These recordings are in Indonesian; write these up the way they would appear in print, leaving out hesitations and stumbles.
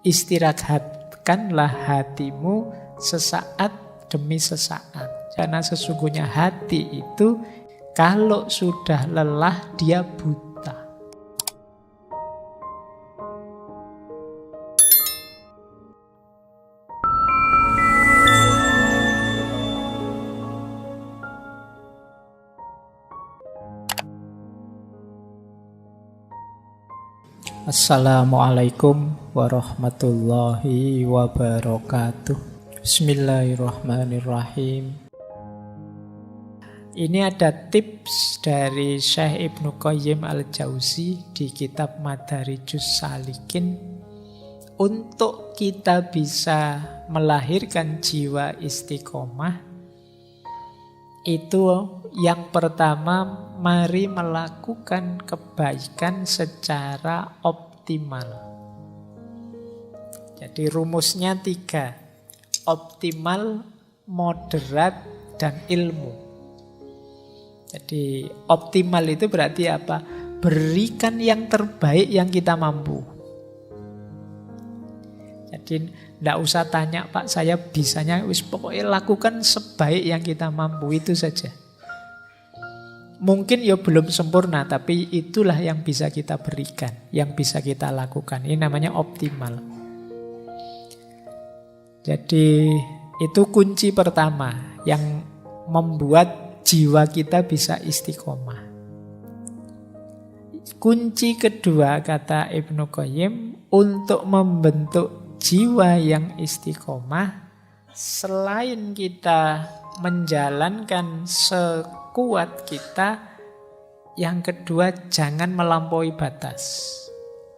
Istirahatkanlah hatimu sesaat demi sesaat. Karena sesungguhnya hati itu kalau sudah lelah dia buta. Assalamualaikum warahmatullahi wabarakatuh. Bismillahirrahmanirrahim. Ini ada tips dari Syekh Ibnu Qayyim al-Jauzi di kitab Madarijus Salikin untuk kita bisa melahirkan jiwa istiqomah. Itu yang pertama, mari melakukan kebaikan secara optimal. Jadi rumusnya 3. Optimal, moderat, dan ilmu. Jadi optimal itu berarti apa? Berikan yang terbaik yang kita mampu. Jadi tidak usah tanya, Pak, saya bisanya, pokoknya lakukan sebaik yang kita mampu, itu saja. Mungkin ya belum sempurna, tapi itulah yang bisa kita berikan, yang bisa kita lakukan. Ini namanya optimal. Jadi itu kunci pertama yang membuat jiwa kita bisa istiqomah. Kunci kedua, kata Ibnu Qayyim, untuk membentuk jiwa yang istiqomah, selain kita menjalankan sekuat kita, yang kedua jangan melampaui batas,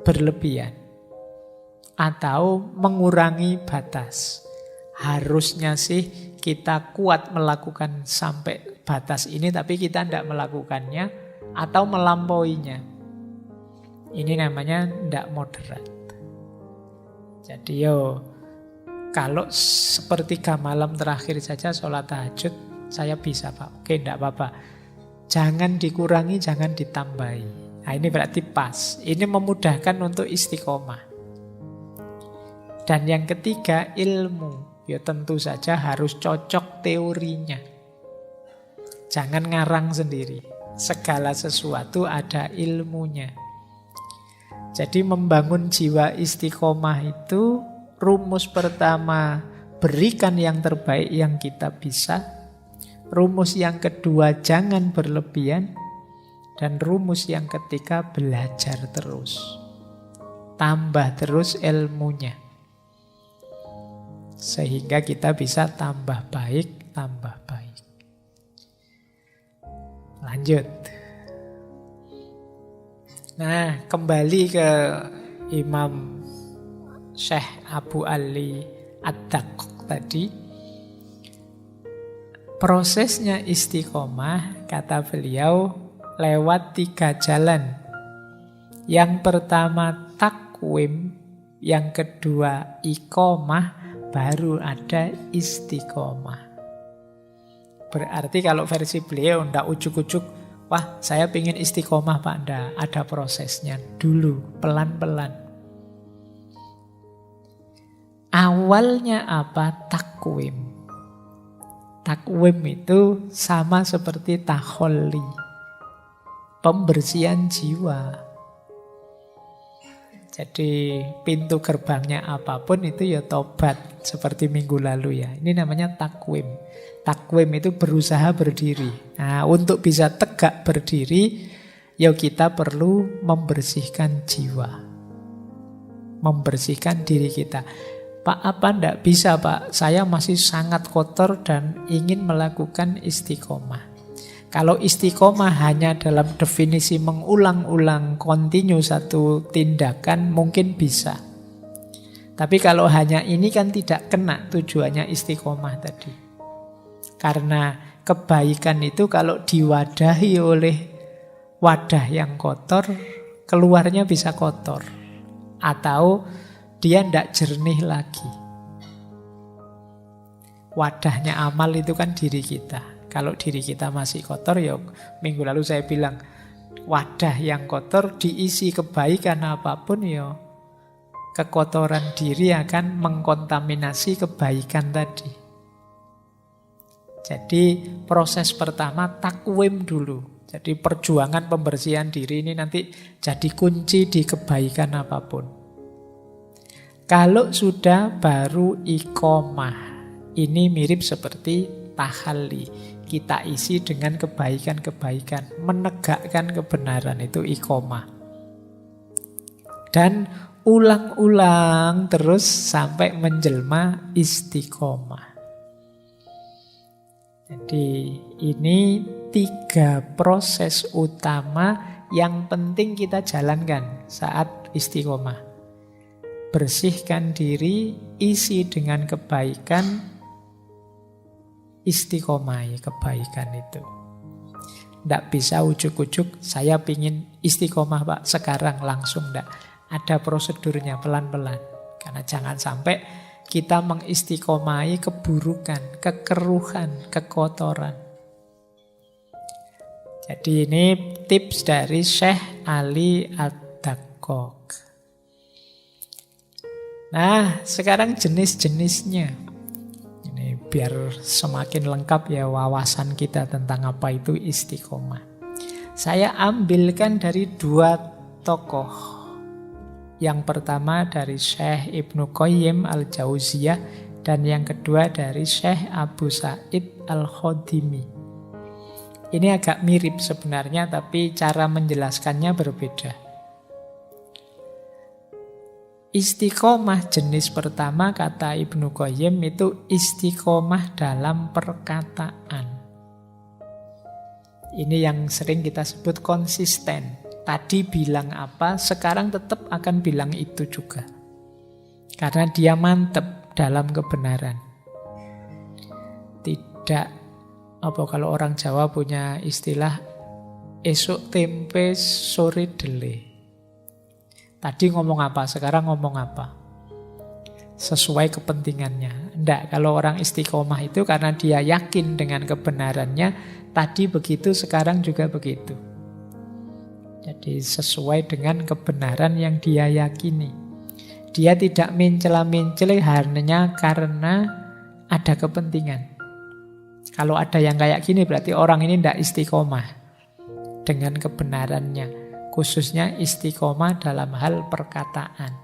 berlebihan, atau mengurangi batas. Harusnya sih kita kuat melakukan sampai batas ini, tapi kita tidak melakukannya atau melampauinya. Ini namanya tidak moderat. Jadi kalau sepertiga malam terakhir saja sholat tahajud, saya bisa, Pak. Oke, tidak apa-apa. Jangan dikurangi, jangan ditambahi. Nah, ini berarti pas. Ini memudahkan untuk istiqomah. Dan yang ketiga, ilmu. Ya tentu saja harus cocok teorinya. Jangan ngarang sendiri. Segala sesuatu ada ilmunya. Jadi membangun jiwa istiqomah itu, rumus pertama, berikan yang terbaik yang kita bisa. Rumus yang kedua, jangan berlebihan. Dan rumus yang ketiga, belajar terus. Tambah terus ilmunya. Sehingga kita bisa tambah baik, tambah baik. Lanjut. Nah, kembali ke Imam Syekh Abu Ali Ad-Daqqaq tadi. Prosesnya istiqomah, kata beliau, lewat 3 jalan. Yang pertama takwim, yang kedua iqomah, baru ada istiqomah. Berarti kalau versi beliau tidak ujuk-ujuk, wah, saya pengen istiqomah, Pak. Nggak, ada prosesnya dulu, pelan-pelan. Awalnya apa? Takwim. Takwim itu sama seperti takholli, pembersihan jiwa. Jadi pintu gerbangnya apapun itu ya tobat, seperti minggu lalu ya. Ini namanya takwim. Takwim itu berusaha berdiri. Nah, untuk bisa tegak berdiri, ya kita perlu membersihkan jiwa. Membersihkan diri kita. Pak, apa enggak bisa, Pak? Saya masih sangat kotor dan ingin melakukan istiqomah. Kalau istiqomah hanya dalam definisi mengulang-ulang kontinu satu tindakan, mungkin bisa. Tapi kalau hanya ini kan tidak kena tujuannya istiqomah tadi. Karena kebaikan itu kalau diwadahi oleh wadah yang kotor, keluarnya bisa kotor. Atau dia tidak jernih lagi. Wadahnya amal itu kan diri kita. Kalau diri kita masih kotor, ya minggu lalu saya bilang, wadah yang kotor diisi kebaikan apapun, ya kekotoran diri akan mengkontaminasi kebaikan tadi. Jadi proses pertama takwim dulu. Jadi perjuangan pembersihan diri ini nanti jadi kunci di kebaikan apapun. Kalau sudah baru iqomah. Ini mirip seperti tahalli. Kita isi dengan kebaikan-kebaikan. Menegakkan kebenaran itu iqomah. Dan ulang-ulang terus sampai menjelma istiqomah. Jadi ini 3 proses utama yang penting kita jalankan saat istiqomah. Bersihkan diri, isi dengan kebaikan, istiqomah kebaikan itu. Tidak bisa ujuk-ujuk, saya pingin istiqomah Pak, sekarang langsung tidak. Ada prosedurnya pelan-pelan. Karena jangan sampai kita mengistiqomahi keburukan, kekeruhan, kekotoran. Jadi ini tips dari Syekh Ali Ad-Daqqaq. Nah, sekarang jenis-jenisnya. Ini biar semakin lengkap ya wawasan kita tentang apa itu istiqomah. Saya ambilkan dari 2 tokoh. Yang pertama dari Syekh Ibnu Qayyim Al-Jauziyah dan yang kedua dari Syekh Abu Sa'id Al-Khodimi. Ini agak mirip sebenarnya tapi cara menjelaskannya berbeda. Istiqomah jenis pertama kata Ibnu Qayyim itu istiqomah dalam perkataan. Ini yang sering kita sebut konsisten. Tadi bilang apa, sekarang tetap akan bilang itu juga. Karena dia mantep dalam kebenaran. Tidak, kalau orang Jawa punya istilah esuk tempe sore dele. Tadi ngomong apa, sekarang ngomong apa. Sesuai kepentingannya. Tidak, kalau orang istiqomah itu karena dia yakin dengan kebenarannya, tadi begitu, sekarang juga begitu. Jadi sesuai dengan kebenaran yang dia yakini. Dia tidak mencela-mencela hanya karena ada kepentingan. Kalau ada yang kayak gini berarti orang ini tidak istiqomah dengan kebenarannya. Khususnya istiqomah dalam hal perkataan.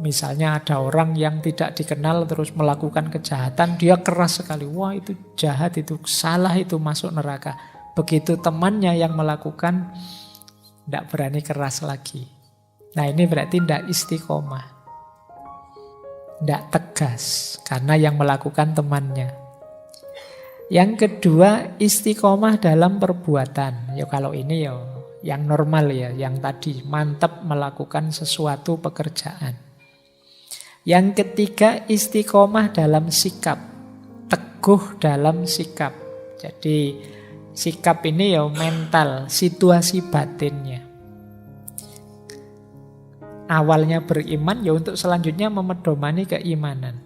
Misalnya ada orang yang tidak dikenal terus melakukan kejahatan, dia keras sekali. Wah itu jahat, itu salah, itu masuk neraka. Begitu temannya yang melakukan, tidak berani keras lagi. Nah ini berarti tidak istiqomah. Tidak tegas, karena yang melakukan temannya. Yang kedua, istiqomah dalam perbuatan. Ya kalau ini ya yang normal ya, yang tadi mantap melakukan sesuatu pekerjaan. Yang ketiga, istiqomah dalam sikap. Teguh dalam sikap. Jadi sikap ini ya mental, situasi batinnya. Awalnya beriman ya untuk selanjutnya memedomani keimanan.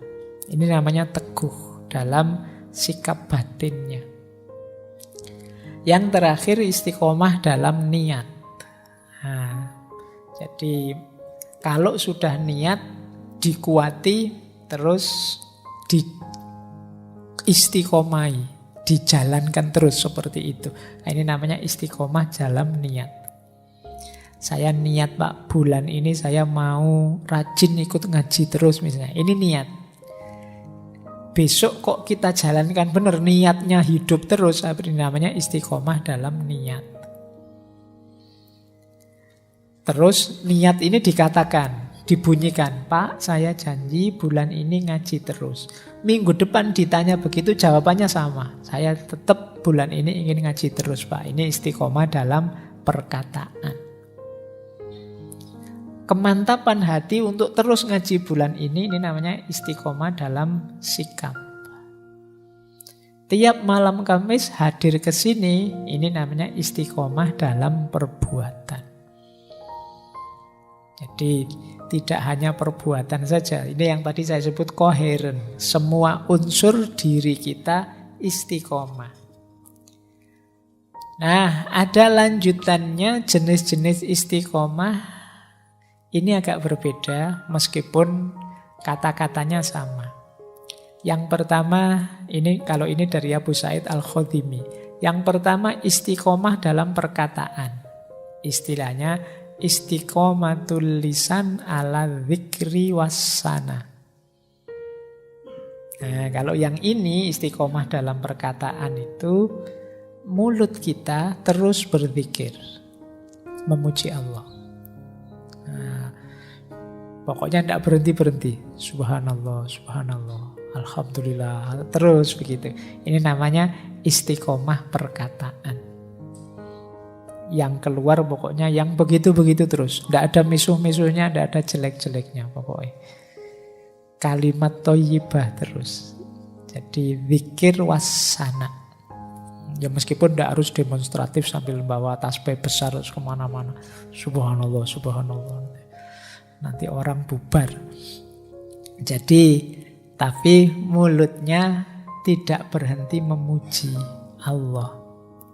Ini namanya teguh dalam sikap batinnya. Yang terakhir istiqomah dalam niat. Nah, jadi kalau sudah niat dikuati terus istiqomahi. Dijalankan terus seperti itu. Nah, ini namanya istiqomah dalam niat. Saya niat Pak, bulan ini saya mau rajin ikut ngaji terus misalnya. Ini niat. Besok kok kita jalankan benar, niatnya hidup terus. Ini namanya istiqomah dalam niat. Terus niat ini dikatakan, dibunyikan, Pak saya janji bulan ini ngaji terus. Minggu depan ditanya begitu jawabannya sama. Saya tetap bulan ini ingin ngaji terus Pak. Ini istiqomah dalam perkataan. Kemantapan hati untuk terus ngaji bulan ini namanya istiqomah dalam sikap. Tiap malam Kamis hadir ke sini, ini namanya istiqomah dalam perbuatan. Jadi tidak hanya perbuatan saja. Ini yang tadi saya sebut koheren. Semua unsur diri kita istiqomah. Nah, ada lanjutannya jenis-jenis istiqomah Ini agak berbeda meskipun kata-katanya sama. Yang pertama, kalau ini dari Abu Sa'id Al-Khudrimi. Yang pertama istiqomah dalam perkataan. Istilahnya istiqomatul lisan ala dzikri wassana. Nah, kalau yang ini istiqomah dalam perkataan itu mulut kita terus berzikir, memuji Allah. Nah, pokoknya tidak berhenti-berhenti. Subhanallah, subhanallah, alhamdulillah, terus begitu. Ini namanya istiqomah perkataan. Yang keluar pokoknya yang begitu-begitu terus. Tidak ada misuh-misuhnya, tidak ada jelek-jeleknya pokoknya. Kalimat thayyibah terus. Jadi zikir wassana. Ya meskipun tidak harus demonstratif sambil bawa tasbih besar terus kemana-mana. Subhanallah, subhanallah. Nanti orang bubar. Jadi, tapi mulutnya tidak berhenti memuji Allah.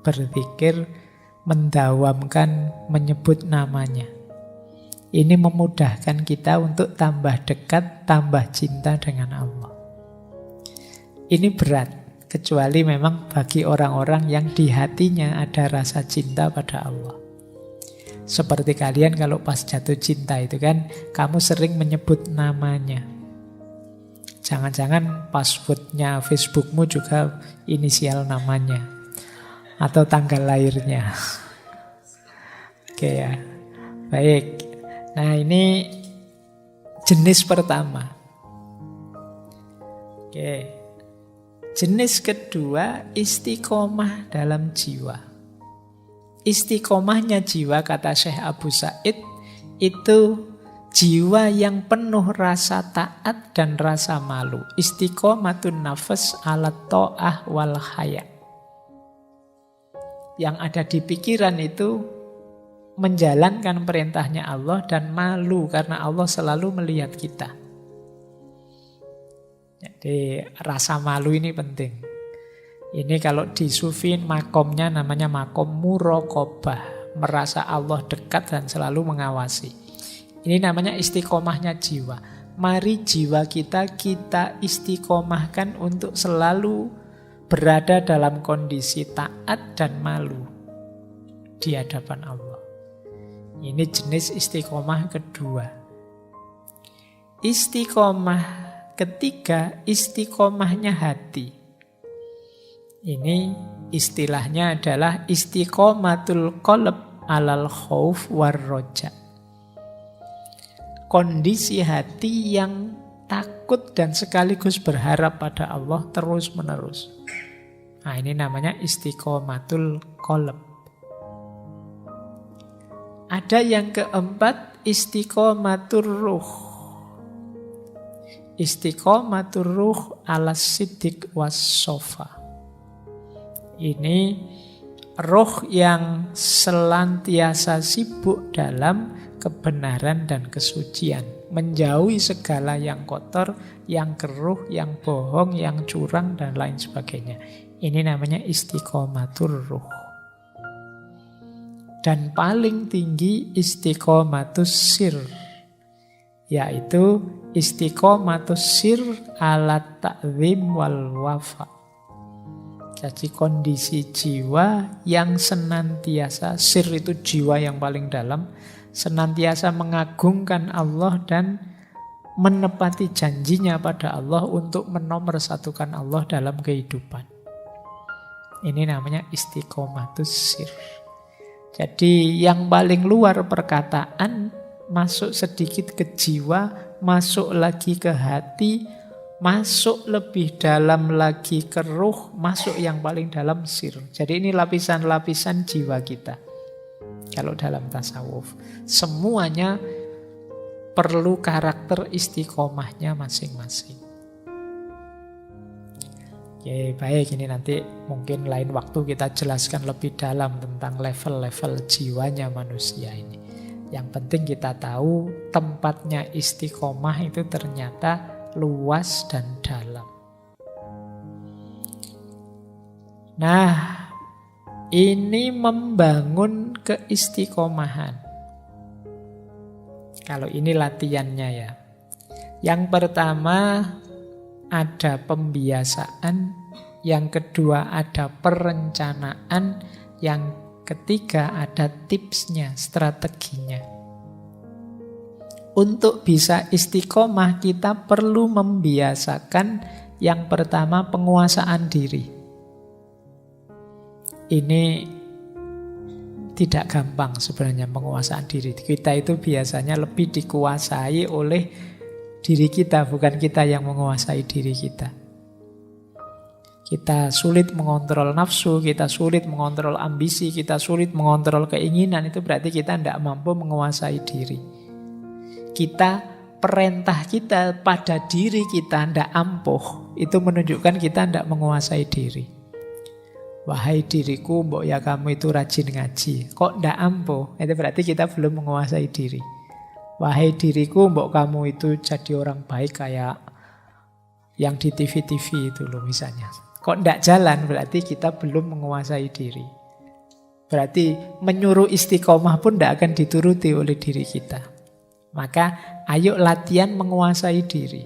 Berzikir, mendawamkan, menyebut namanya. Ini memudahkan kita untuk tambah dekat, tambah cinta dengan Allah. Ini berat, kecuali memang bagi orang-orang yang di hatinya ada rasa cinta pada Allah. Seperti kalian kalau pas jatuh cinta itu kan, kamu sering menyebut namanya. Jangan-jangan passwordnya Facebookmu juga inisial namanya. Atau tanggal lahirnya. Oke ya, baik. Nah ini jenis pertama. Oke. Jenis kedua, istiqomah dalam jiwa. Istiqomahnya jiwa, kata Syekh Abu Sa'id, itu jiwa yang penuh rasa taat dan rasa malu. Istiqomatun nafas ala ta'ah wal haya. Yang ada di pikiran itu menjalankan perintahnya Allah dan malu karena Allah selalu melihat kita. Jadi rasa malu ini penting. Ini kalau di sufi makomnya namanya makom muraqabah, merasa Allah dekat dan selalu mengawasi. Ini namanya istiqomahnya jiwa. Mari jiwa kita istiqomahkan untuk selalu berada dalam kondisi taat dan malu di hadapan Allah. Ini jenis istiqomah kedua. Istiqomah ketiga, istiqomahnya hati. Ini istilahnya adalah istiqomatul qalb alal khauf war roja. Kondisi hati yang takut dan sekaligus berharap pada Allah terus menerus. Nah ini namanya istiqomatul qalb. Ada yang keempat, istiqomatur ruh. Istiqomatur ruh ala siddiq was sofa. Ini roh yang selantiasa sibuk dalam kebenaran dan kesucian. Menjauhi segala yang kotor, yang keruh, yang bohong, yang curang, dan lain sebagainya. Ini namanya istiqomatur ruh. Dan paling tinggi istiqomatus sir, yaitu istiqomatus sir ala ta'zim wal wafa. Jadi kondisi jiwa yang senantiasa, sir itu jiwa yang paling dalam, senantiasa mengagungkan Allah dan menepati janjinya pada Allah untuk menomorsatukan Allah dalam kehidupan. Ini namanya istiqomatus sir. Jadi yang paling luar perkataan, masuk sedikit ke jiwa, masuk lagi ke hati, masuk lebih dalam lagi ke ruh, masuk yang paling dalam sir. Jadi ini lapisan-lapisan jiwa kita. Kalau dalam tasawuf, semuanya perlu karakter istiqomahnya masing-masing. Oke, baik, ini nanti mungkin lain waktu kita jelaskan lebih dalam tentang level-level jiwanya manusia ini. Yang penting kita tahu tempatnya istiqomah itu ternyata luas dan dalam. Nah, ini membangun keistiqomahan. Kalau ini latihannya ya. Yang pertama ada pembiasaan, yang kedua ada perencanaan, yang ketiga ada tipsnya, strateginya. Untuk bisa istiqomah kita perlu membiasakan yang pertama penguasaan diri. Ini tidak gampang sebenarnya penguasaan diri. Kita itu biasanya lebih dikuasai oleh diri kita, bukan kita yang menguasai diri kita. Kita sulit mengontrol nafsu, kita sulit mengontrol ambisi, kita sulit mengontrol keinginan. Itu berarti kita tidak mampu menguasai diri. Perintah kita pada diri kita tidak ampuh. Itu menunjukkan kita tidak menguasai diri. Wahai diriku, mbok ya kamu itu rajin ngaji. Kok tidak ampuh? Itu berarti kita belum menguasai diri. Wahai diriku, mbok kamu itu jadi orang baik kayak yang di TV-TV itu loh misalnya. Kok tidak jalan, berarti kita belum menguasai diri. Berarti menyuruh istiqomah pun tidak akan dituruti oleh diri kita. Maka ayo latihan menguasai diri.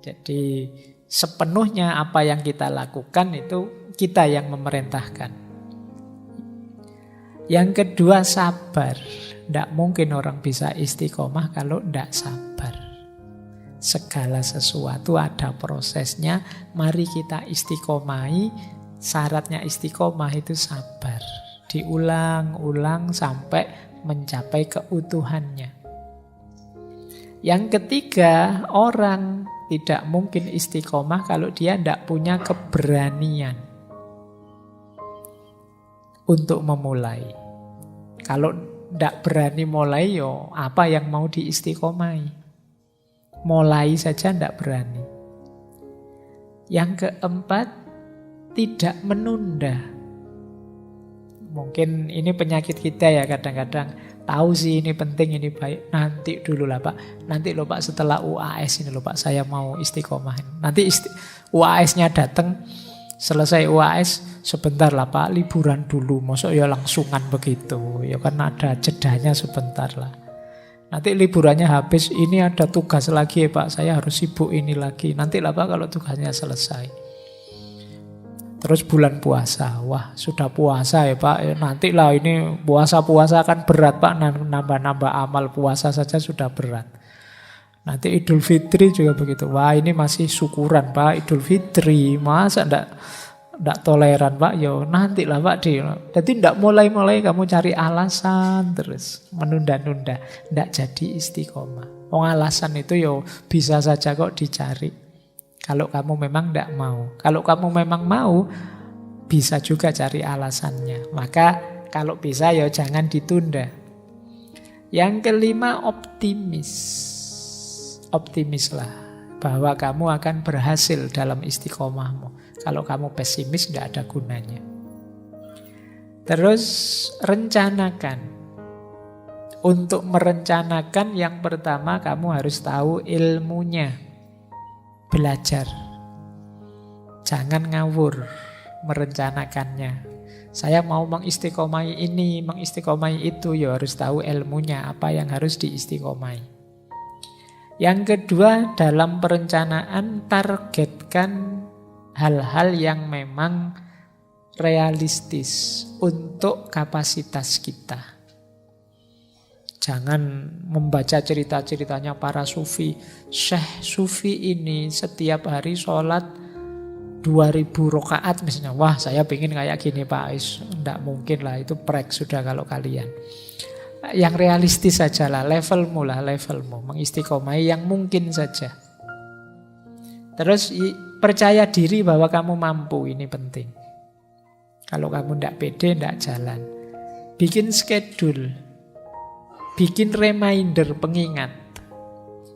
Jadi sepenuhnya apa yang kita lakukan itu kita yang memerintahkan. Yang kedua sabar. Tidak mungkin orang bisa istiqomah kalau tidak sabar. Segala sesuatu ada prosesnya. Mari kita istiqomahi. Syaratnya istiqomah itu sabar. Diulang-ulang sampai mencapai keutuhannya. Yang ketiga, orang tidak mungkin istiqomah kalau dia tidak punya keberanian untuk memulai. Kalau tidak berani mulai, yo apa yang mau diistiqomahi? Mulai saja tidak berani. Yang keempat, tidak menunda. Mungkin ini penyakit kita ya kadang-kadang. Tahu sih ini penting, ini baik. Nanti dulu lah Pak. Nanti loh Pak setelah UAS ini loh Pak saya mau istiqomah. Nanti UAS-nya datang, selesai UAS sebentar lah Pak, liburan dulu. Masuk ya langsungan begitu. Ya kan ada jedanya sebentar lah. Nanti liburannya habis, ini ada tugas lagi ya Pak, saya harus sibuk ini lagi. Nanti lah Pak kalau tugasnya selesai. Terus bulan puasa, wah sudah puasa ya Pak, nanti lah ini puasa-puasa kan berat Pak, nambah-nambah amal puasa saja sudah berat. Nanti Idul Fitri juga begitu, wah ini masih syukuran Pak, Idul Fitri, masa ndak toleran Pak, yo nanti lah Pak. Jadi ndak mulai-mulai kamu cari alasan terus, menunda-nunda, ndak jadi istiqomah. Alasan itu yo bisa saja kok dicari. Kalau kamu memang ndak mau. Kalau kamu memang mau, bisa juga cari alasannya. Maka kalau bisa ya jangan ditunda. Yang kelima, optimis. Optimislah bahwa kamu akan berhasil dalam istiqomahmu. Kalau kamu pesimis tidak ada gunanya. Terus rencanakan. Untuk merencanakan yang pertama kamu harus tahu ilmunya. Belajar. Jangan ngawur merencanakannya. Saya mau mengistiqomai ini, mengistiqomai itu, ya harus tahu ilmunya, apa yang harus diistiqomai. Yang kedua, dalam perencanaan targetkan hal-hal yang memang realistis untuk kapasitas kita. Jangan membaca cerita-ceritanya para sufi. Syekh sufi ini setiap hari sholat 2000 rakaat misalnya. Wah saya pengen kayak gini Pak Ais. Tidak mungkin lah, itu prek sudah kalau kalian. Yang realistis saja lah, levelmu. Mengistiqomai yang mungkin saja. Terus percaya diri bahwa kamu mampu, ini penting. Kalau kamu tidak pede, tidak jalan. Bikin schedule. Bikin reminder, pengingat.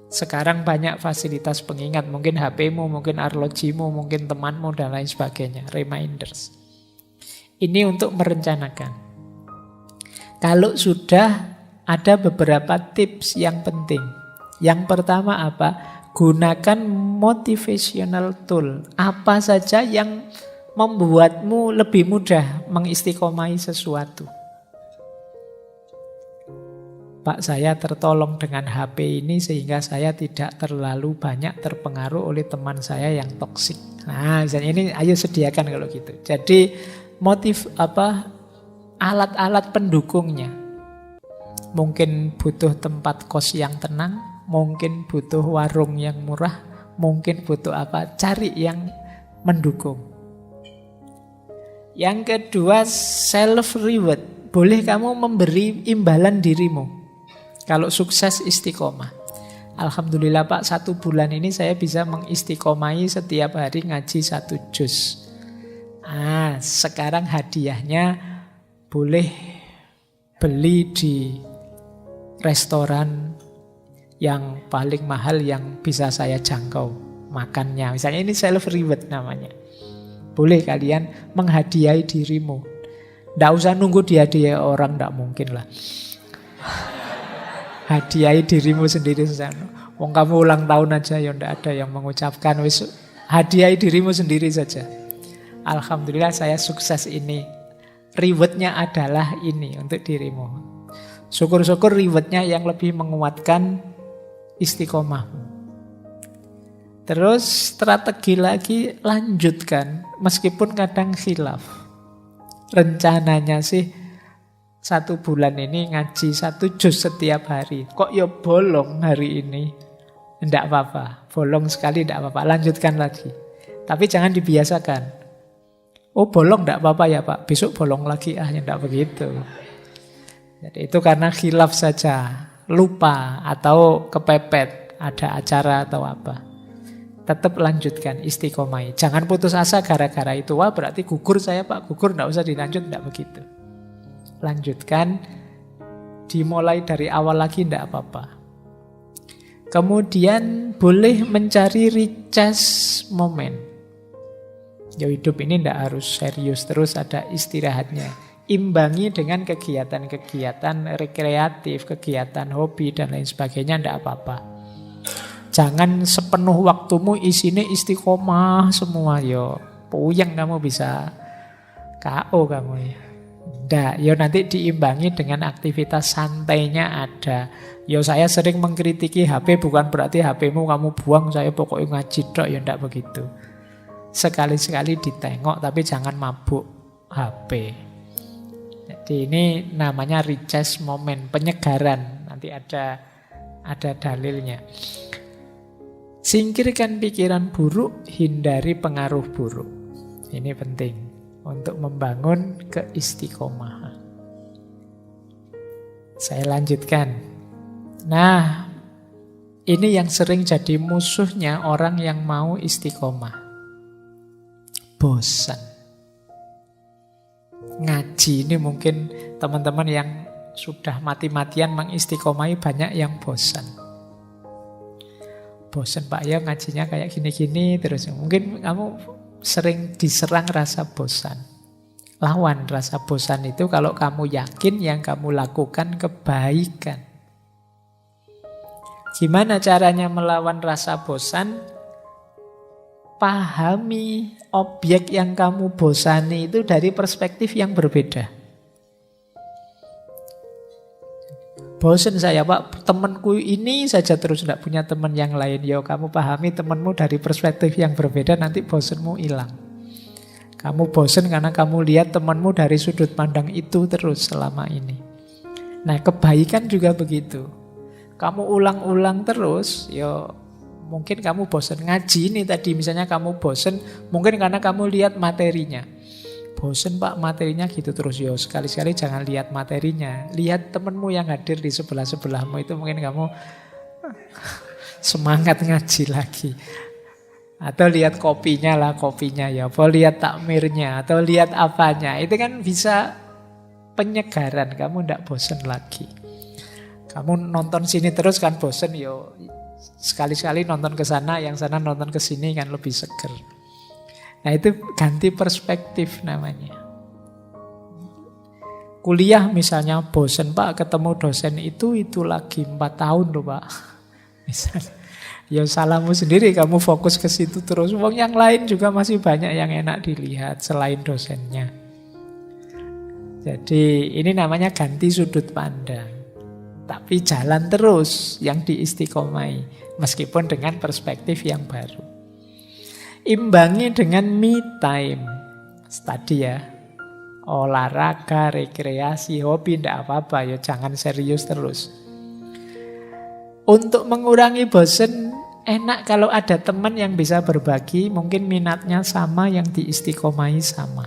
Sekarang banyak fasilitas pengingat. Mungkin HP-mu, mungkin arlojimu, mungkin temanmu, dan lain sebagainya. Reminders. Ini untuk merencanakan. Kalau sudah, ada beberapa tips yang penting. Yang pertama apa? Gunakan motivational tool. Apa saja yang membuatmu lebih mudah mengistiqomai sesuatu. Pak, saya tertolong dengan HP ini sehingga saya tidak terlalu banyak terpengaruh oleh teman saya yang toksik. Nah, misalnya ini ayo sediakan kalau gitu. Jadi motif alat-alat pendukungnya. Mungkin butuh tempat kos yang tenang, mungkin butuh warung yang murah, mungkin butuh apa, cari yang mendukung. Yang kedua, self reward. Boleh kamu memberi imbalan dirimu. Kalau sukses istiqomah. Alhamdulillah Pak, 1 bulan ini saya bisa mengistiqomahi setiap hari ngaji 1 juz. Sekarang hadiahnya boleh beli di restoran yang paling mahal yang bisa saya jangkau makannya. Misalnya ini self reward namanya. Boleh kalian menghadiahi dirimu. Nggak usah nunggu dihadiahi orang, nggak mungkin lah. Hadiahi dirimu sendiri. Wong kamu ulang tahun aja ya ndak ada yang mengucapkan. Wis hadiahi dirimu sendiri saja. Alhamdulillah saya sukses ini. Rewardnya adalah ini untuk dirimu. Syukur-syukur rewardnya yang lebih menguatkan istiqomahmu. Terus strategi lagi, lanjutkan meskipun kadang khilaf. Rencananya sih 1 bulan ini ngaji 1 juz setiap hari. Kok ya bolong hari ini? Tidak apa-apa. Bolong sekali tidak apa-apa. Lanjutkan lagi. Tapi jangan dibiasakan. Oh bolong tidak apa-apa ya Pak. Besok bolong lagi. Ya tidak begitu. Jadi itu karena khilaf saja. Lupa atau kepepet. Ada acara atau apa. Tetap lanjutkan istiqomah. Jangan putus asa gara-gara itu. Wah berarti gugur saya Pak. Gugur tidak usah dilanjut. Tidak begitu. Lanjutkan, dimulai dari awal lagi tidak apa-apa. Kemudian boleh mencari recharge moment. Ya hidup ini tidak harus serius terus, ada istirahatnya. Imbangi dengan kegiatan-kegiatan rekreatif, kegiatan hobi dan lain sebagainya, tidak apa-apa. Jangan sepenuh waktumu isinya istiqomah semua. Yo, puyeng kamu bisa KO kamu ya. Nggak, ya nanti diimbangi dengan aktivitas santainya ada. Ya saya sering mengkritiki HP bukan berarti HP-mu kamu buang, saya pokoknya ngaji dok, ya nggak begitu. Sekali-sekali ditengok tapi jangan mabuk HP. Jadi ini namanya recharge moment, penyegaran. Nanti ada dalilnya. Singkirkan pikiran buruk, hindari pengaruh buruk. Ini penting untuk membangun keistiqomahan. Saya lanjutkan. Nah, ini yang sering jadi musuhnya orang yang mau istiqomah. Bosan. Ngaji ini mungkin teman-teman yang sudah mati-matian mengistiqomahi banyak yang bosan. Bosan Pak ya ngajinya kayak gini-gini terus. Mungkin kamu sering diserang rasa bosan. Lawan rasa bosan itu kalau kamu yakin yang kamu lakukan kebaikan. Gimana caranya melawan rasa bosan? Pahami objek yang kamu bosani itu dari perspektif yang berbeda. Bosan saya Pak, temanku ini saja terus tidak punya teman yang lain. Ya kamu pahami temanmu dari perspektif yang berbeda, nanti bosanmu hilang. Kamu bosan karena kamu lihat temanmu dari sudut pandang itu terus selama ini. Nah kebaikan juga begitu. Kamu ulang-ulang terus, ya mungkin kamu bosan ngaji ini tadi. Misalnya kamu bosan, mungkin karena kamu lihat materinya. Bosan Pak materinya gitu terus. Yo sekali-sekali jangan lihat materinya. Lihat temenmu yang hadir di sebelah-sebelahmu itu mungkin kamu semangat ngaji lagi. Atau lihat kopinya ya. Atau lihat takmirnya. Atau lihat apanya. Itu kan bisa penyegaran. Kamu tidak bosan lagi. Kamu nonton sini terus kan bosan. Yo sekali-sekali nonton ke sana, yang sana nonton ke sini kan lebih seger. Nah itu ganti perspektif namanya. Kuliah misalnya bosen Pak ketemu dosen itu lagi 4 tahun loh Pak. Misalnya, ya salahmu sendiri kamu fokus ke situ terus. Wong yang lain juga masih banyak yang enak dilihat selain dosennya. Jadi ini namanya ganti sudut pandang. tapi jalan terus yang diistiqomai, meskipun dengan perspektif yang baru. Imbangi dengan me time. Tadi ya, olahraga, rekreasi, hobi, tidak apa-apa, ya jangan serius terus. Untuk mengurangi bosen, enak kalau ada teman yang bisa berbagi, mungkin minatnya sama, yang diistiqomai sama.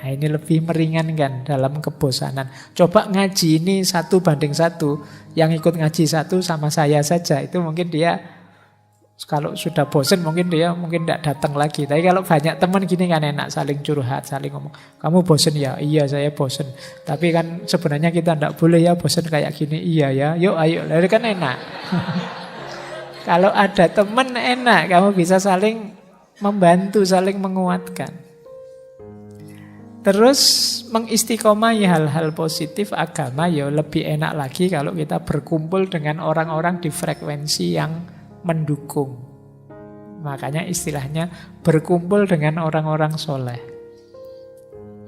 Nah, ini lebih meringankan dalam kebosanan. Coba ngaji ini 1:1, yang ikut ngaji 1 sama saya saja, itu mungkin dia kalau sudah bosen mungkin dia tidak datang lagi. Tapi kalau banyak teman gini kan enak, saling curhat, saling ngomong. Kamu bosen ya? Iya saya bosen. Tapi kan sebenarnya kita tidak boleh ya bosen kayak gini. Iya ya, yuk ayo. Lalu kan enak. Kalau ada teman enak, kamu bisa saling membantu, saling menguatkan. Terus mengistiqomai hal-hal positif agama ya lebih enak lagi kalau kita berkumpul dengan orang-orang di frekuensi yang mendukung. Makanya istilahnya berkumpul dengan orang-orang soleh.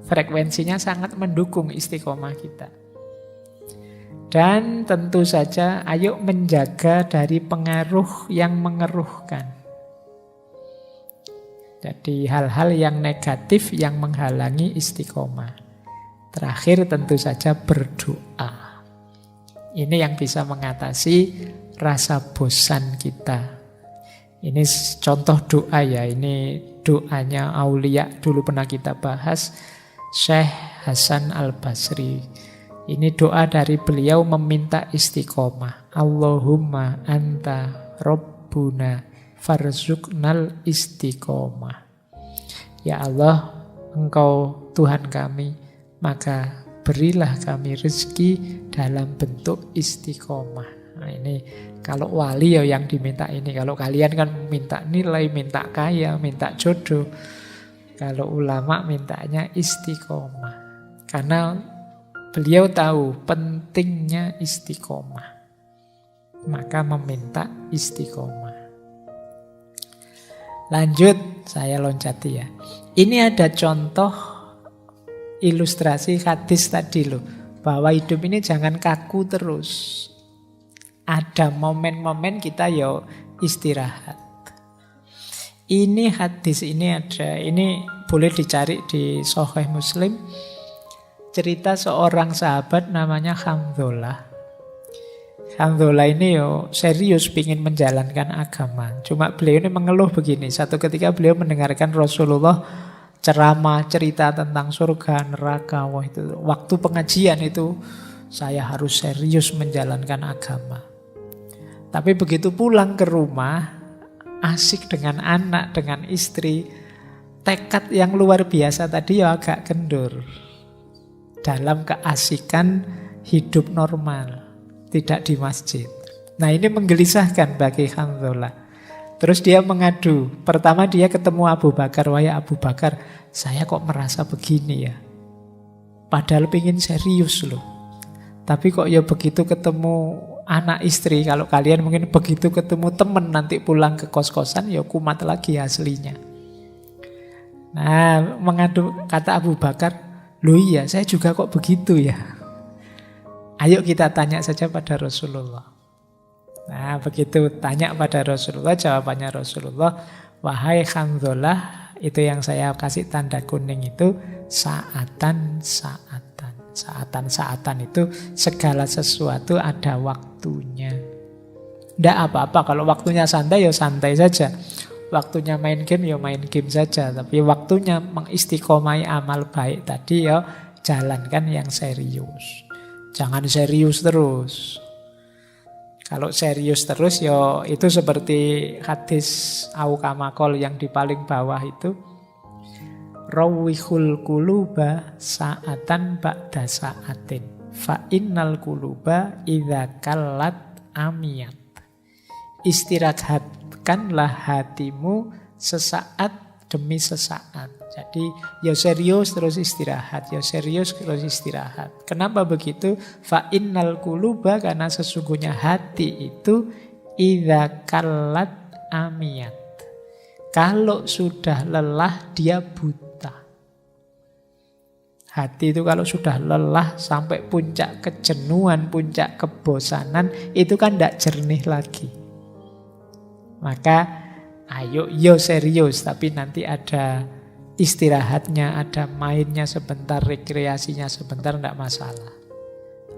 Frekuensinya sangat mendukung istiqomah kita. Dan tentu saja ayo menjaga dari pengaruh yang mengeruhkan. Jadi hal-hal yang negatif yang menghalangi istiqomah. Terakhir tentu saja berdoa. Ini yang bisa mengatasi rasa bosan kita. Ini contoh doa ya, ini doanya aulia, dulu pernah kita bahas, Syekh Hasan Al-Basri. Ini doa dari beliau meminta istiqomah. Allahumma anta Rabbuna farzuqnal istiqomah. Ya Allah, Engkau Tuhan kami, maka berilah kami rezeki dalam bentuk istiqomah. Nah ini kalau wali ya yang diminta ini. Kalau kalian kan minta nilai, minta kaya, minta jodoh. Kalau ulama mintanya istiqomah. Karena beliau tahu pentingnya istiqomah. Maka meminta istiqomah. Lanjut, saya loncati ya. Ini ada contoh ilustrasi hadis tadi loh. Bahwa hidup ini jangan kaku terus. Ada momen-momen kita ya istirahat. Ini hadis ini ada, ini boleh dicari di Sahih Muslim. Cerita seorang sahabat namanya Hamdullah. Hamdullah ini yo serius ingin menjalankan agama. Cuma beliau ini mengeluh begini. Satu ketika beliau mendengarkan Rasulullah ceramah cerita tentang surga, neraka. Wah itu waktu pengajian itu saya harus serius menjalankan agama. Tapi begitu pulang ke rumah, asik dengan anak, dengan istri, tekad yang luar biasa tadi ya agak kendur. Dalam keasikan hidup normal, tidak di masjid. Nah ini menggelisahkan bagi Hamdullah. Terus dia mengadu. Pertama dia ketemu Abu Bakar. Wahai Abu Bakar, saya kok merasa begini ya. Padahal pengen serius loh. Tapi kok ya begitu ketemu anak istri, kalau kalian mungkin begitu ketemu teman nanti pulang ke kos-kosan ya kumat lagi aslinya. Nah mengadu, kata Abu Bakar, loh iya saya juga kok begitu ya. Ayo kita tanya saja pada Rasulullah. Nah begitu tanya pada Rasulullah, jawabannya Rasulullah, wahai Hamdullah, itu yang saya kasih tanda kuning itu saatan-saatan. Saatan-saatan itu segala sesuatu ada waktunya. Tidak apa-apa kalau waktunya santai ya santai saja. Waktunya main game ya main game saja. Tapi waktunya mengistiqomai amal baik tadi ya jalankan yang serius. Jangan serius terus. Kalau serius terus ya itu seperti hadis Aukamakol yang di paling bawah itu. Rawihul kuluba sa'atan ba'da sa'atin fa innal kuluba idza kallat amiyat. Istirahatkanlah hatimu sesaat demi sesaat. Jadi ya serius terus istirahat, ya serius terus istirahat. Kenapa begitu? Fa innal kuluba, karena sesungguhnya hati itu idza kallat amiyat. Kalau sudah lelah dia buta. Hati itu kalau sudah lelah sampai puncak kejenuhan, puncak kebosanan, itu kan tidak jernih lagi. Maka ayo yo serius, tapi nanti ada istirahatnya, ada mainnya sebentar, rekreasinya sebentar, tidak masalah.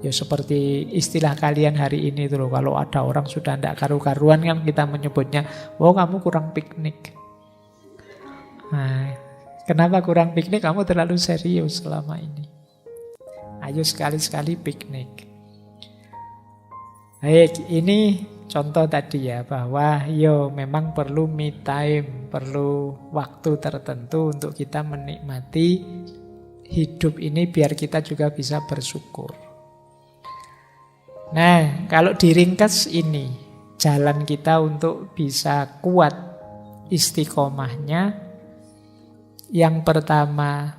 Ya seperti istilah kalian hari ini tuh loh, kalau ada orang sudah tidak karu-karuan kan kita menyebutnya, oh kamu kurang piknik. Nah, kenapa kurang piknik? Kamu terlalu serius selama ini. Ayo sekali-sekali piknik. Baik, ini contoh tadi ya, bahwa memang perlu me time, perlu waktu tertentu untuk kita menikmati hidup ini biar kita juga bisa bersyukur. Nah, kalau diringkas ini, jalan kita untuk bisa kuat istiqomahnya, yang pertama,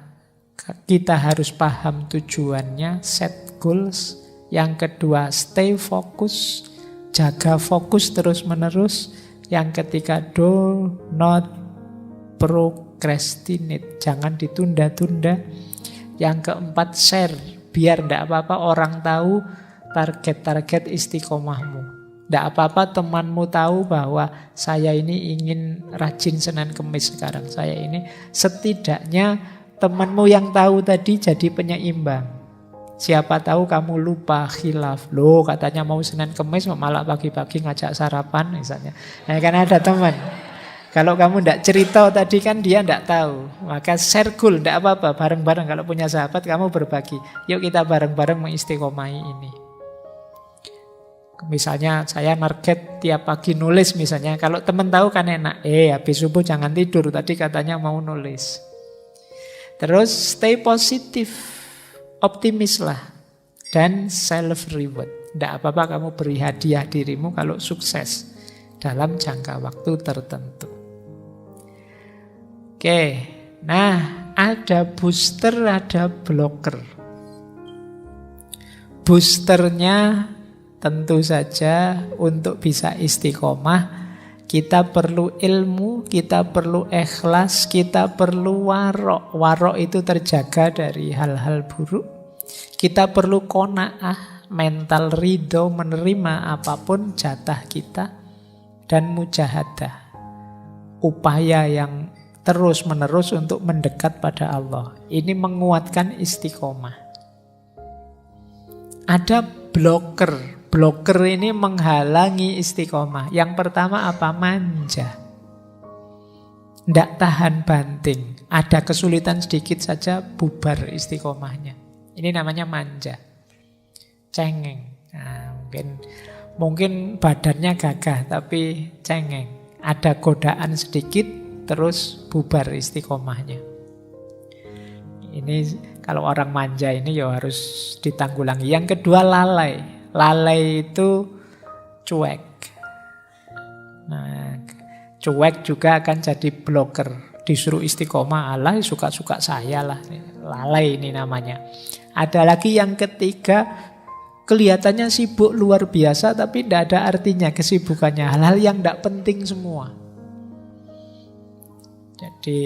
kita harus paham tujuannya, set goals. Yang kedua, stay fokus, jaga fokus terus-menerus. Yang ketiga, do not procrastinate, jangan ditunda-tunda. Yang keempat, share, biar tidak apa-apa orang tahu target-target istiqomahmu. Tidak apa-apa temanmu tahu bahwa saya ini ingin rajin Senin Kemis sekarang. Saya ini setidaknya temanmu yang tahu tadi jadi penyeimbang. Siapa tahu kamu lupa khilaf. Loh katanya mau Senin Kemis malah pagi-pagi ngajak sarapan misalnya. Nah kan ada teman. Kalau kamu tidak cerita tadi kan dia tidak tahu. Maka share goal, tidak apa-apa. Bareng-bareng kalau punya sahabat kamu berbagi. Yuk kita bareng-bareng mengistiqomahi ini. Misalnya saya target tiap pagi nulis misalnya. Kalau teman tahu kan enak. Habis subuh jangan tidur. Tadi katanya mau nulis. Terus stay positif. Optimis lah. Dan self reward. Tidak apa-apa kamu beri hadiah dirimu kalau sukses. Dalam jangka waktu tertentu. Oke. Nah ada booster, ada blocker. Boosternya tentu saja untuk bisa istiqomah kita perlu ilmu, kita perlu ikhlas, kita perlu warok. Warok itu terjaga dari hal-hal buruk. Kita perlu qanaah, mental ridho menerima apapun jatah kita. Dan mujahadah, upaya yang terus-menerus untuk mendekat pada Allah. Ini menguatkan istiqomah. Ada blocker. Blocker ini menghalangi istiqomah. Yang pertama apa? Manja. Tidak tahan banting. Ada kesulitan sedikit saja bubar istiqomahnya. Ini namanya manja. Cengeng. Nah, mungkin badannya gagah tapi cengeng. Ada godaan sedikit terus bubar istiqomahnya. Ini kalau orang manja ini ya harus ditanggulangi. Yang kedua lalai. Lalai itu cuek. Nah, cuek juga akan jadi blocker. Disuruh istiqomah, Allah suka-suka saya lah. Lalai ini namanya. Ada lagi yang ketiga, kelihatannya sibuk luar biasa tapi tidak ada artinya kesibukannya. Hal-hal yang tidak penting semua. Jadi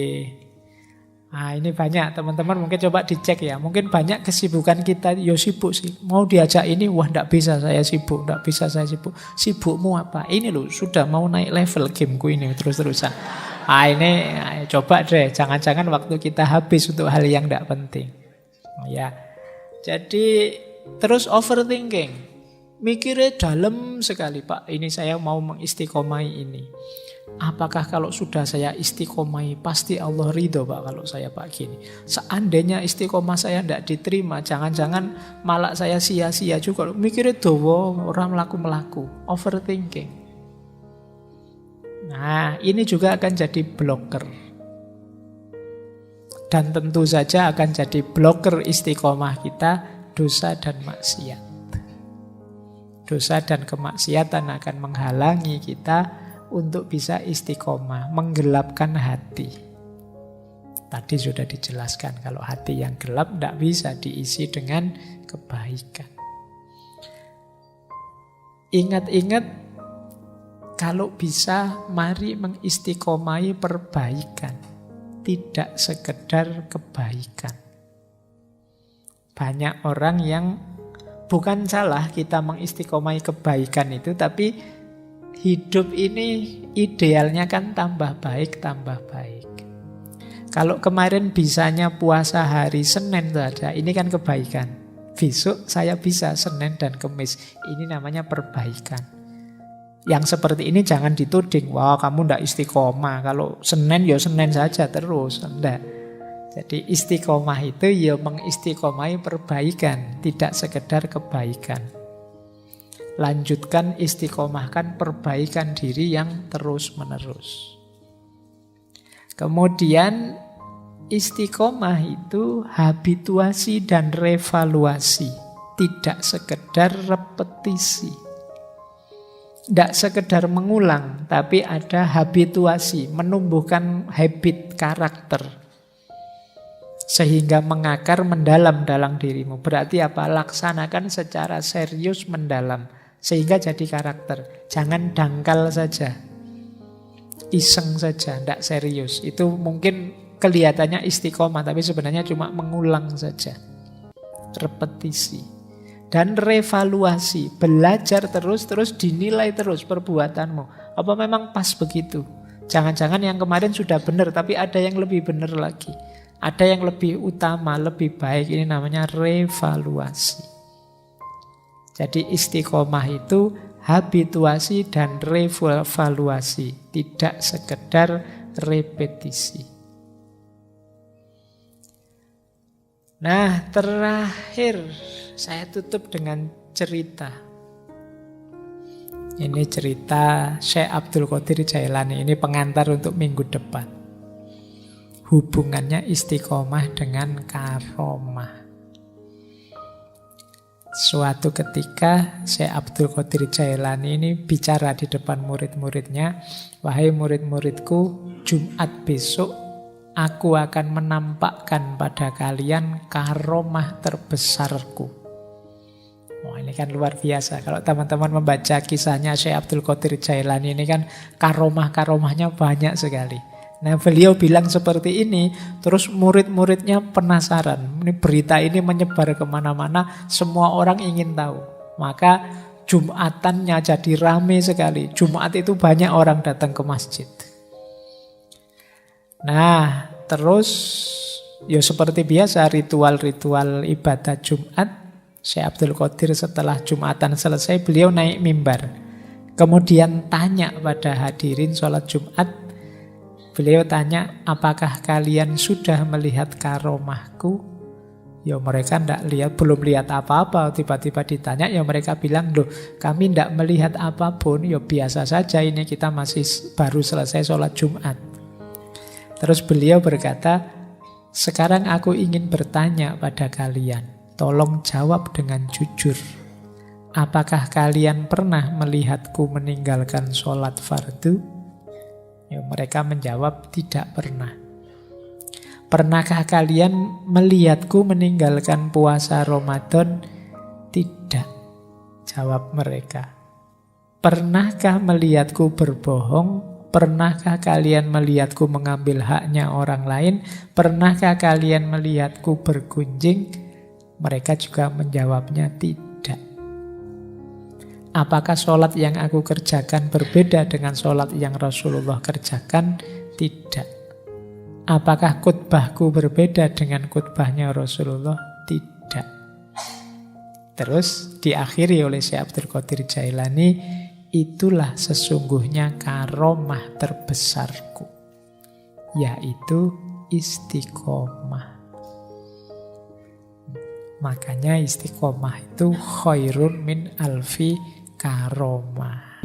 ini banyak teman-teman mungkin coba dicek ya. Mungkin banyak kesibukan kita, sibuk sih. Mau diajak ini, wah tidak bisa saya sibuk, tidak bisa saya sibuk. Sibukmu apa? Ini loh sudah mau naik level gameku ini terus-terusan. Ini coba deh, jangan-jangan waktu kita habis untuk hal yang tidak penting. Ya, jadi terus overthinking. Mikirnya dalam sekali Pak, ini saya mau mengistiqomai ini. Apakah kalau sudah saya istiqomai pasti Allah ridho Pak kalau saya Pak gini. Seandainya istiqomah saya tidak diterima, jangan-jangan malah saya sia-sia juga. Mikirnya dowo, orang melaku-melaku. Overthinking. Nah ini juga akan jadi blocker. Dan tentu saja akan jadi blocker istiqomah kita, dosa dan maksiat. Dosa dan kemaksiatan akan menghalangi kita untuk bisa istiqomah, menggelapkan hati. Tadi sudah dijelaskan, kalau hati yang gelap tidak bisa diisi dengan kebaikan. Ingat-ingat, kalau bisa mari mengistiqomai perbaikan, tidak sekedar kebaikan. banyak orang yang bukan salah kita mengistiqomai kebaikan itu, tapi hidup ini idealnya kan tambah baik, tambah baik. Kalau kemarin bisanya puasa hari Senin saja, ini kan kebaikan. Besok saya bisa Senin dan Kamis, ini namanya perbaikan. Yang seperti ini jangan dituding, wah kamu ndak istiqomah, kalau Senin ya Senin saja terus. Enggak. Jadi istiqomah itu ya mengistiqomai perbaikan, tidak sekedar kebaikan. Lanjutkan istiqomahkan perbaikan diri yang terus menerus. Kemudian istiqomah itu habituasi dan revaluasi, tidak sekedar repetisi. Tidak sekedar mengulang, tapi ada habituasi, menumbuhkan habit karakter. Sehingga mengakar mendalam dalam dirimu. Berarti apa? Laksanakan secara serius mendalam. Sehingga jadi karakter. Jangan dangkal saja. Iseng saja, tidak serius. Itu mungkin kelihatannya istiqomah, tapi sebenarnya cuma mengulang saja. Repetisi. Dan revaluasi, belajar terus dinilai terus perbuatanmu. Apa memang pas begitu? Jangan-jangan yang kemarin sudah benar, tapi ada yang lebih benar lagi. Ada yang lebih utama, lebih baik. Ini namanya revaluasi. Jadi istiqomah itu habituasi dan revaluasi, tidak sekedar repetisi. Nah, terakhir saya tutup dengan cerita. Ini cerita Syekh Abdul Qadir Jailani. Ini pengantar untuk minggu depan. Hubungannya istiqomah dengan karomah. Suatu ketika Syekh Abdul Qadir Jailani ini bicara di depan murid-muridnya, wahai murid-muridku, Jumat besok aku akan menampakkan pada kalian karomah terbesarku. Wah, ini kan luar biasa. Kalau teman-teman membaca kisahnya Syekh Abdul Qadir Jailani ini kan karomah-karomahnya banyak sekali. Nah, beliau bilang seperti ini, terus murid-muridnya penasaran. Ini berita ini menyebar kemana-mana, semua orang ingin tahu. Maka Jumatannya jadi rame sekali. Jumat itu banyak orang datang ke masjid. Nah, terus ya seperti biasa ritual-ritual ibadah Jumat, Syekh Abdul Qadir setelah Jumatan selesai beliau naik mimbar. Kemudian tanya pada hadirin sholat Jumat, beliau tanya, apakah kalian sudah melihat karomahku? Ya mereka belum lihat apa-apa. Tiba-tiba ditanya, ya mereka bilang, loh kami tidak melihat apapun. Ya biasa saja, ini kita masih baru selesai sholat Jumat. Terus beliau berkata, sekarang aku ingin bertanya pada kalian, tolong jawab dengan jujur. Apakah kalian pernah melihatku meninggalkan sholat fardu? Ya, mereka menjawab tidak pernah. Pernahkah kalian melihatku meninggalkan puasa Ramadan? Tidak, jawab mereka. Pernahkah melihatku berbohong? Pernahkah kalian melihatku mengambil haknya orang lain? Pernahkah kalian melihatku bergunjing? Mereka juga menjawabnya tidak. Apakah sholat yang aku kerjakan berbeda dengan sholat yang Rasulullah kerjakan? Tidak. Apakah khutbahku berbeda dengan khutbahnya Rasulullah? Tidak. Terus diakhiri oleh Syekh Abdul Qadir Jailani, itulah sesungguhnya karomah terbesarku, yaitu istiqomah. Makanya istiqomah itu khairun min alfi karomah.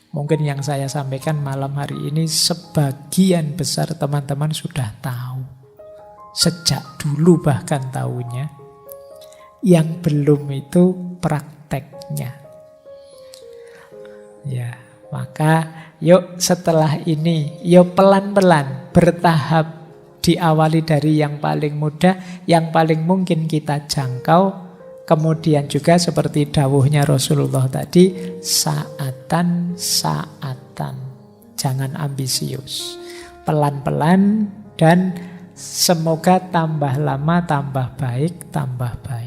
Mungkin yang saya sampaikan malam hari ini sebagian besar teman-teman sudah tahu. Sejak dulu bahkan tahunya. Yang belum itu prakteknya. Ya, maka yuk setelah ini, yuk pelan-pelan, bertahap, diawali dari yang paling mudah, yang paling mungkin kita jangkau. Kemudian juga seperti dawuhnya Rasulullah tadi, saatan. Jangan ambisius. Pelan-pelan dan semoga tambah lama tambah baik, tambah baik.